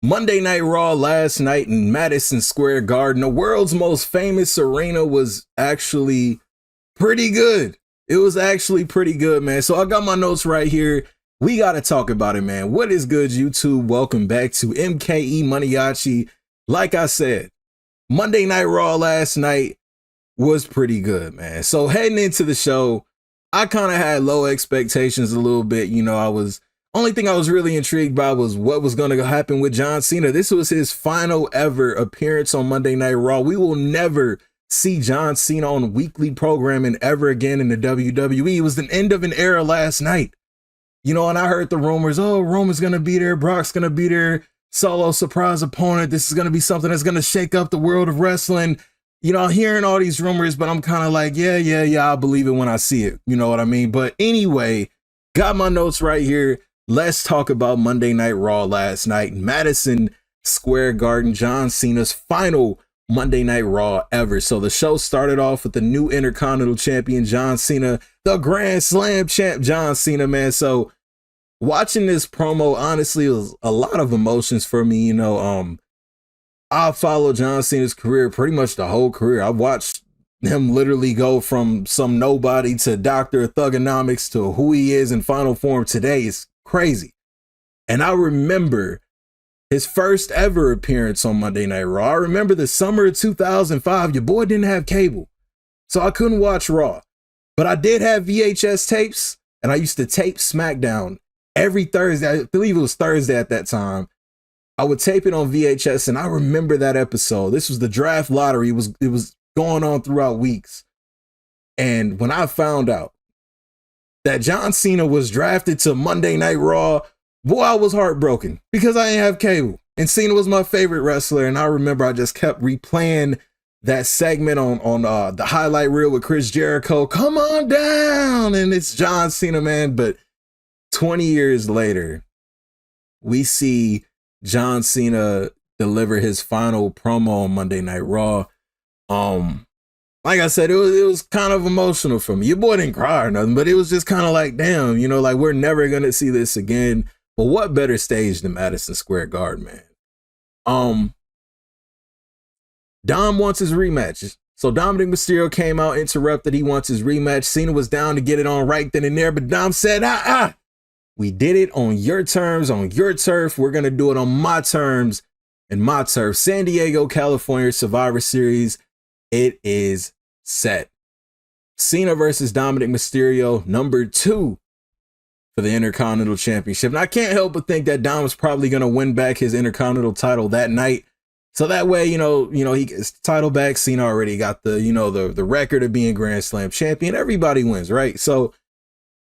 Monday Night Raw last night in Madison Square Garden, the world's most famous arena, was actually pretty good. It was actually pretty good, man. So I got my notes right here. We got to talk about it, man. What is good, YouTube? Welcome back to MKE MANIACI. Like I said, Monday Night Raw last night was pretty good, man. So heading into the show, I kind of had low expectations a little bit. Only thing I was really intrigued by was what was going to happen with John Cena. This was his final ever appearance on Monday Night Raw. We will never see John Cena on weekly programming ever again in the WWE. It was the end of an era last night. And I heard the rumors, oh, Roman's going to be there, Brock's going to be there, solo surprise opponent. This is going to be something that's going to shake up the world of wrestling. I'm hearing all these rumors, but I'm kind of like, yeah, I'll believe it when I see it. You know what I mean? But anyway, got my notes right here. Let's talk about Monday Night Raw last night in Madison Square Garden, John Cena's final Monday Night Raw ever. So the show started off with the new Intercontinental Champion, John Cena, the Grand Slam champ, John Cena, man. So watching this promo, honestly, it was a lot of emotions for me. I followed John Cena's career, pretty much the whole career. I watched him literally go from some nobody to Dr. Thugonomics to who he is in final form today. It's crazy. And I remember his first ever appearance on Monday Night Raw. I remember the summer of 2005. Your boy didn't have cable, so I couldn't watch Raw. But I did have VHS tapes, and I used to tape SmackDown every Thursday. I believe it was Thursday at that time. I would tape it on VHS, and I remember that episode. This was the draft lottery. It was going on throughout weeks. And when I found out that John Cena was drafted to Monday Night Raw, boy, I was heartbroken because I didn't have cable. And Cena was my favorite wrestler. And I remember I just kept replaying that segment on the highlight reel with Chris Jericho. Come on down. And it's John Cena, man. But 20 years later, we see John Cena deliver his final promo on Monday Night Raw. Like I said, it was kind of emotional for me. Your boy didn't cry or nothing, but it was just kind of like, damn, like we're never gonna see this again. But what better stage than Madison Square Garden, man? Dom wants his rematch. So Dominic Mysterio came out, interrupted. He wants his rematch. Cena was down to get it on right then and there, but Dom said, we did it on your terms, on your turf. We're gonna do it on my terms and my turf. San Diego, California, Survivor Series. It is set. Cena versus Dominic Mysterio, number 2 for the Intercontinental Championship. And I can't help but think that Dom is probably going to win back his Intercontinental title that night. So that way, he gets the title back. Cena already got the record of being Grand Slam champion. Everybody wins, right? So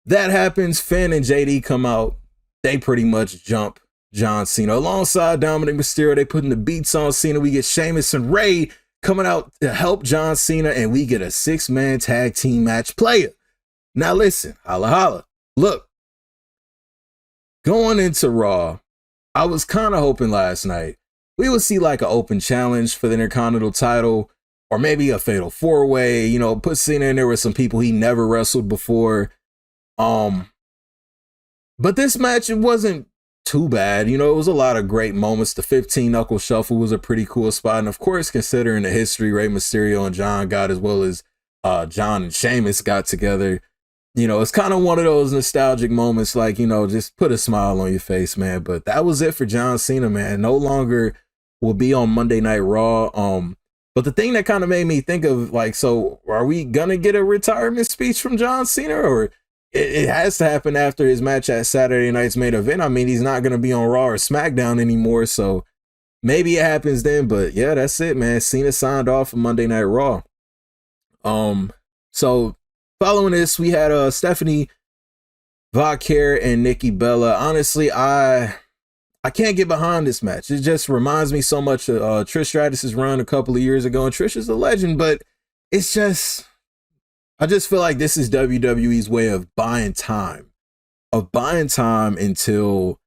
that happens. Finn and JD come out. They pretty much jump John Cena. Alongside Dominic Mysterio, they putting the beats on Cena. We get Sheamus and Ray coming out to help John Cena, and we get a 6-man tag team match player. Now listen, holla holla. Look, going into Raw, I was kind of hoping last night we would see like an open challenge for the Intercontinental title, or maybe a fatal 4-way, put Cena in there with some people he never wrestled before. But this match, it wasn't too bad. It was a lot of great moments. The 15 knuckle shuffle was a pretty cool spot. And of course, considering the history Rey Mysterio and John got, as well as John and Sheamus got together, it's kind of one of those nostalgic moments, like, just put a smile on your face, man. But that was it for John Cena, man. No longer will be on Monday Night Raw. But the thing that kind of made me think of, like, so are we gonna get a retirement speech from John Cena, or it has to happen after his match at Saturday night's main event? I mean, he's not going to be on Raw or SmackDown anymore, so maybe it happens then. But yeah, that's it, man. Cena signed off for Monday Night Raw. So following this, we had Stephanie Vacquer and Nikki Bella. Honestly, I can't get behind this match. It just reminds me so much of Trish Stratus's run a couple of years ago, and Trish is a legend, but it's just, I just feel like this is WWE's way of buying time until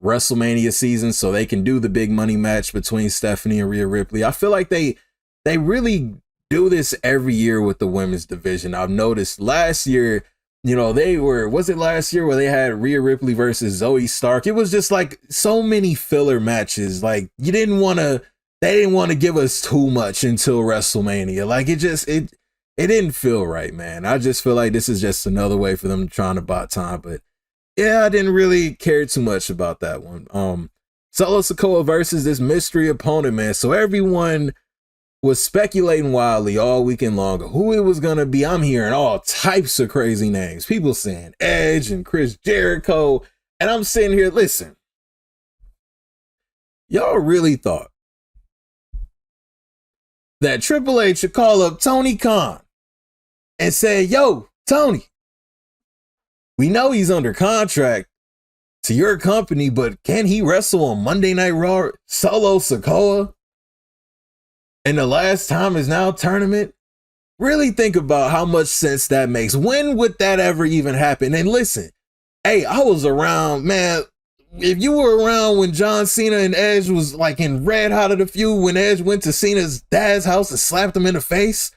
WrestleMania season so they can do the big money match between Stephanie and Rhea Ripley. I feel like they really do this every year with the women's division. I've noticed last year You know, was it last year where they had Rhea Ripley versus Zoe Stark? It was just like so many filler matches. Like they didn't want to give us too much until WrestleMania. Like it didn't feel right, man. I just feel like this is just another way for them trying to buy time. But yeah, I didn't really care too much about that one. Solo Sikoa versus this mystery opponent, man. So everyone was speculating wildly all weekend long who it was going to be. I'm hearing all types of crazy names. People saying Edge and Chris Jericho. And I'm sitting here, listen, y'all really thought that Triple H should call up Tony Khan and say, yo, Tony, we know he's under contract to your company, but can he wrestle on Monday Night Raw? Solo Sikoa? And the last time is now tournament? Really think about how much sense that makes. When would that ever even happen? And listen, hey, I was around, man. If you were around when John Cena and Edge was like in red hot of the feud, when Edge went to Cena's dad's house and slapped him in the face,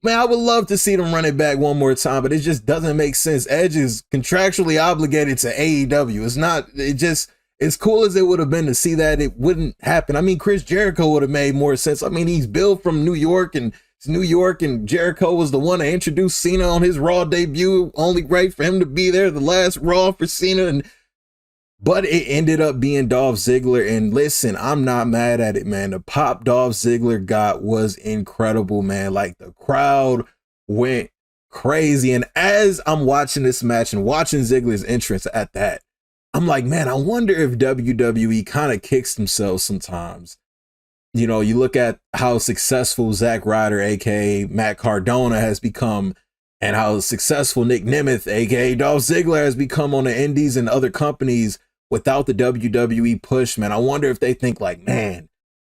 man, I would love to see them run it back one more time, but it just doesn't make sense. Edge is contractually obligated to AEW. As cool as it would have been to see that, it wouldn't happen. I mean, Chris Jericho would have made more sense. I mean, he's built from New York, and Jericho was the one to introduce Cena on his Raw debut. Only right for him to be there, the last Raw for Cena. But it ended up being Dolph Ziggler. And listen, I'm not mad at it, man. The pop Dolph Ziggler got was incredible, man. Like the crowd went crazy. And as I'm watching this match and watching Ziggler's entrance at that, I'm like, man, I wonder if WWE kind of kicks themselves sometimes. You know, you look at how successful Zack Ryder, aka Matt Cardona, has become, and how successful Nick Nemeth, aka Dolph Ziggler, has become on the indies and other companies without the WWE push, man. I wonder if they think like, man,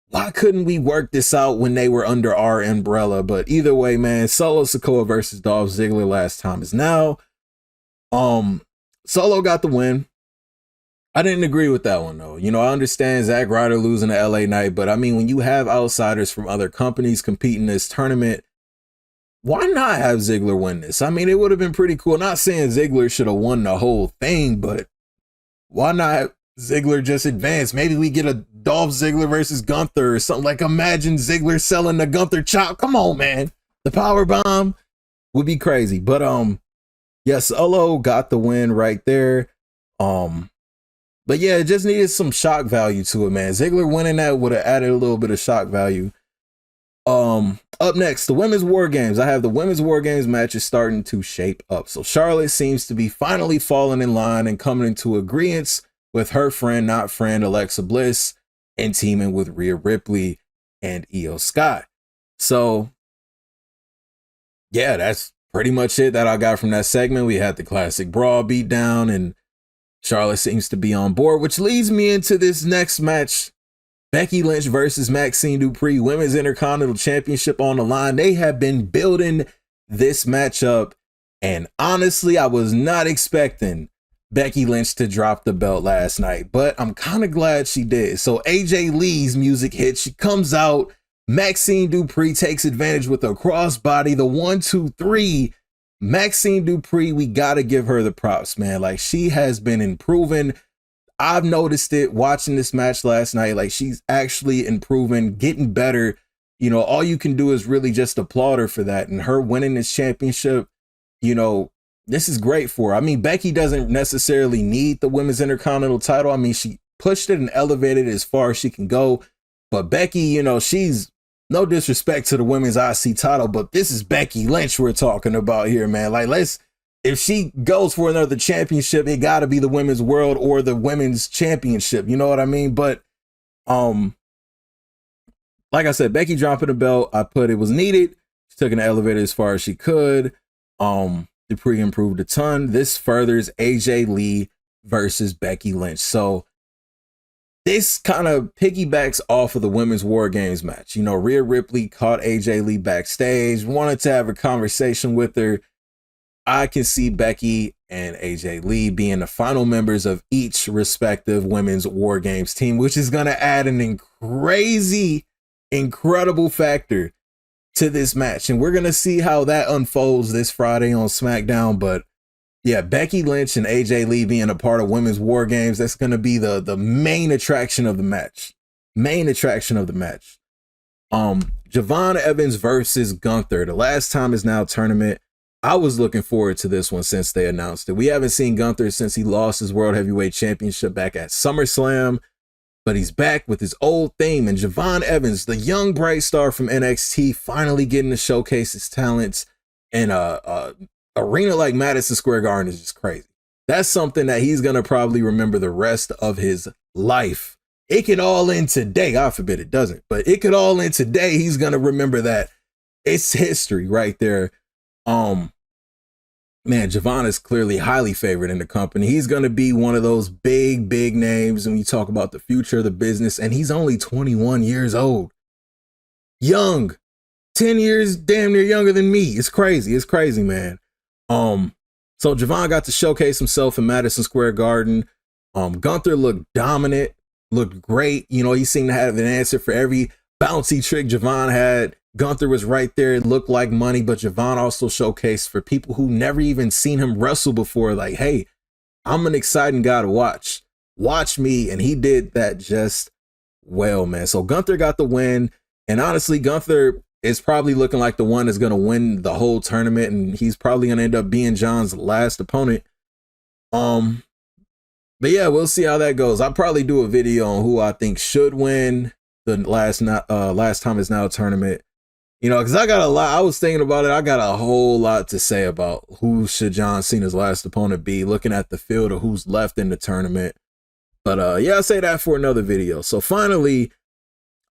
why couldn't we work this out when they were under our umbrella? But either way, man, Solo Sikoa versus Dolph Ziggler last time is now. Solo got the win. I didn't agree with that one, though. You know, I understand Zack Ryder losing to LA Knight, but I mean, when you have outsiders from other companies competing in this tournament, why not have Ziggler win this? I mean, it would have been pretty cool. Not saying Ziggler should have won the whole thing, but why not have Ziggler just advance? Maybe we get a Dolph Ziggler versus Gunther or something. Like, imagine Ziggler selling the Gunther chop. Come on, man. The power bomb would be crazy. But yeah, Solo got the win right there. But yeah, it just needed some shock value to it, man. Ziggler winning that would have added a little bit of shock value. Up next, the Women's War Games. I have the Women's War Games matches starting to shape up. So Charlotte seems to be finally falling in line and coming into agreement with her friend, not friend, Alexa Bliss, and teaming with Rhea Ripley and Io Sky. So yeah, that's pretty much it that I got from that segment. We had the classic brawl beatdown, and Charlotte seems to be on board, which leads me into this next match. Becky Lynch versus Maxine Dupree, Women's Intercontinental Championship on the line. They have been building this matchup, and honestly, I was not expecting Becky Lynch to drop the belt last night, but I'm kind of glad she did. So AJ Lee's music hits. She comes out. Maxine Dupree takes advantage with a crossbody, the 1-2-3. Maxine Dupree, we got to give her the props, man. Like, she has been improving. I've noticed it watching this match last night. Like, she's actually improving, getting better. You know, all you can do is really just applaud her for that. And her winning this championship, you know, this is great for her. I mean, Becky doesn't necessarily need the Women's Intercontinental title. I mean, she pushed it and elevated it as far as she can go. But Becky, you know, she's, no disrespect to the Women's IC title, but this is Becky Lynch we're talking about here, man. Like, if she goes for another championship, it got to be the Women's World or the Women's Championship. You know what I mean? But, like I said, Becky dropping the belt, I put it was needed. She took an elevator as far as she could. Dupree improved a ton. This furthers AJ Lee versus Becky Lynch. So this kind of piggybacks off of the Women's War Games match. You know, Rhea Ripley caught AJ Lee backstage, wanted to have a conversation with her. I can see Becky and AJ Lee being the final members of each respective Women's War Games team, which is going to add an incredible factor to this match. And we're going to see how that unfolds this Friday on SmackDown. But Yeah, Becky Lynch and AJ Lee being a part of women's war games, that's going to be the main attraction of the match. Main attraction of the match. Javon Evans versus Gunther. The last time is now tournament. I was looking forward to this one since they announced it. We haven't seen Gunther since he lost his World Heavyweight Championship back at SummerSlam, but he's back with his old theme. And Javon Evans, the young bright star from NXT, finally getting to showcase his talents in a arena like Madison Square Garden is just crazy. That's something that he's going to probably remember the rest of his life. It could all end today. God forbid it doesn't, but it could all end today. He's going to remember that. It's history right there. Man, Javon is clearly highly favored in the company. He's going to be one of those big names when you talk about the future of the business. And he's only 21 years old. Young. 10 years damn near younger than me. It's crazy. It's crazy, man. So Javon got to showcase himself in Madison Square Garden. Gunther looked dominant, looked great. You know, he seemed to have an answer for every bouncy trick Javon had. Gunther was right there. It looked like money, but Javon also showcased for people who never even seen him wrestle before, like, hey, I'm an exciting guy to watch. Watch me. And he did that just well, man. So Gunther got the win. And honestly, Gunther is probably looking like the one that's going to win the whole tournament. And he's probably going to end up being John's last opponent. But yeah, we'll see how that goes. I'll probably do a video on who I think should win the last time is now tournament. You know, because I got a lot. I was thinking about it. I got a whole lot to say about who should John Cena's last opponent be, looking at the field of who's left in the tournament. But yeah, I'll say that for another video. So finally,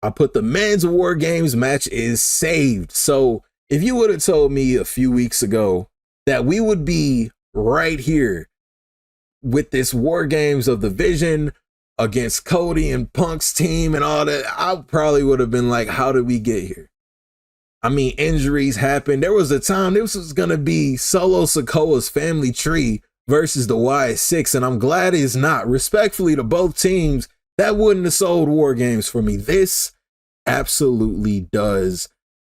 I put the men's War Games match is saved. So if you would have told me a few weeks ago that we would be right here with this War Games of the Vision against Cody and Punk's team and all that, I probably would have been like, how did we get here? I mean, injuries happened. There was a time this was going to be Solo Sikoa's family tree versus the Y6, and I'm glad it's not. Respectfully to both teams, that wouldn't have sold War Games for me. This absolutely does.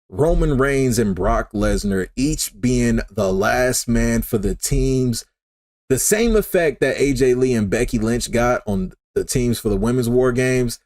Roman Reigns and Brock Lesnar each being the last man for the teams. The same effect that AJ Lee and Becky Lynch got on the teams for the women's War Games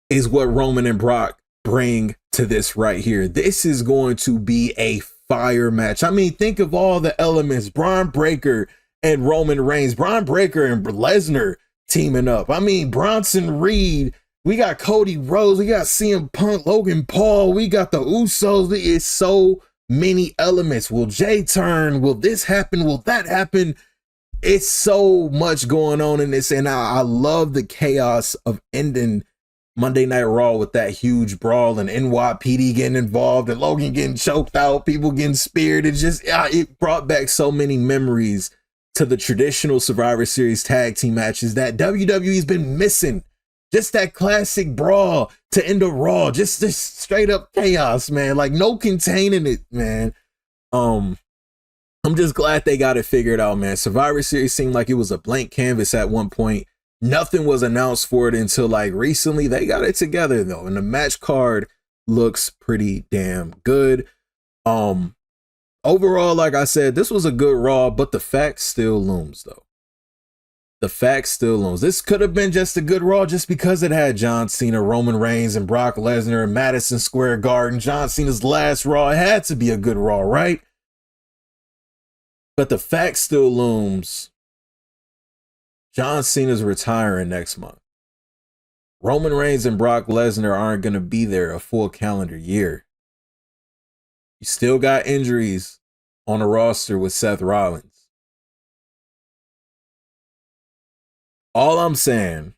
is what Roman and Brock bring to this right here. This is going to be a fire match. I mean, think of all the elements. Braun Breaker and Roman Reigns. Braun Breaker and Lesnar teaming up. I mean, Bronson Reed. We got Cody Rhodes. We got CM Punk, Logan Paul. We got the Usos. It's so many elements. Will Jay turn? Will this happen? Will that happen? It's so much going on in this. And I love the chaos of ending Monday Night Raw with that huge brawl and NYPD getting involved and Logan getting choked out, people getting speared. It brought back so many memories to the traditional Survivor Series tag team matches that WWE's been missing. Just that classic brawl to end a Raw, just this straight up chaos, man. Like no containing it, man. I'm just glad they got it figured out, man. Survivor Series seemed like it was a blank canvas at one point. Nothing was announced for it until like recently. They got it together though, and the match card looks pretty damn good. Overall, like I said, this was a good Raw, but the fact still looms though. The fact still looms. This could have been just a good Raw just because it had John Cena, Roman Reigns, and Brock Lesnar in Madison Square Garden. John Cena's last Raw. It had to be a good Raw, right? But the fact still looms. John Cena's retiring next month. Roman Reigns and Brock Lesnar aren't going to be there a full calendar year. You still got injuries on the roster with Seth Rollins. All I'm saying,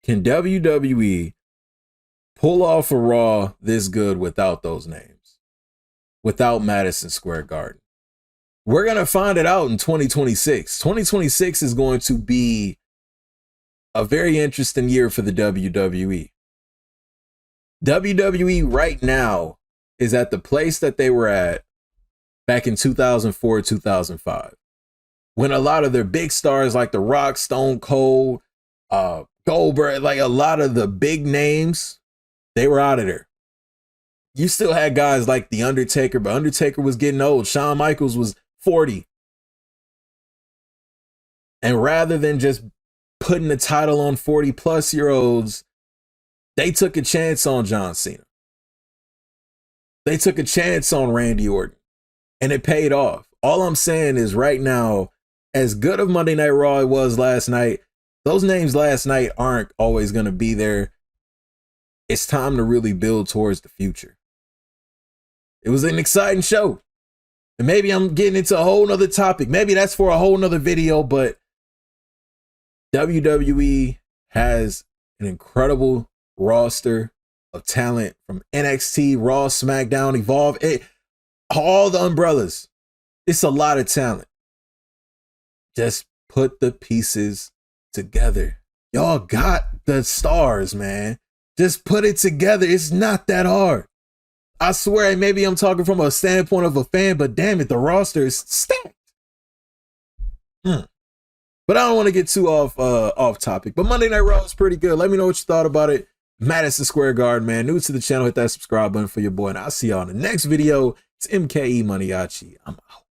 can WWE pull off a Raw this good without those names? Without Madison Square Garden? We're going to find it out in 2026. 2026 is going to be a very interesting year for the WWE. WWE right now is at the place that they were at back in 2004, 2005. When a lot of their big stars like The Rock, Stone Cold, Goldberg, like a lot of the big names, they were out of there. You still had guys like The Undertaker, but Undertaker was getting old. Shawn Michaels was 40. And rather than just putting the title on 40-plus-year-olds, they took a chance on John Cena. They took a chance on Randy Orton, and it paid off. All I'm saying is right now, as good of Monday Night Raw it was last night, those names last night aren't always going to be there. It's time to really build towards the future. It was an exciting show. And maybe I'm getting into a whole nother topic. Maybe that's for a whole nother video, but WWE has an incredible roster of talent from NXT, Raw, SmackDown, Evolve, all the umbrellas. It's a lot of talent. Just put the pieces together. Y'all got the stars, man. Just put it together. It's not that hard. I swear, maybe I'm talking from a standpoint of a fan, but damn it, the roster is stacked. But I don't want to get too off topic. But Monday Night Raw is pretty good. Let me know what you thought about it. Madison Square Garden, man. New to the channel, hit that subscribe button for your boy. And I'll see y'all in the next video. It's MKE MANIACI. I'm out.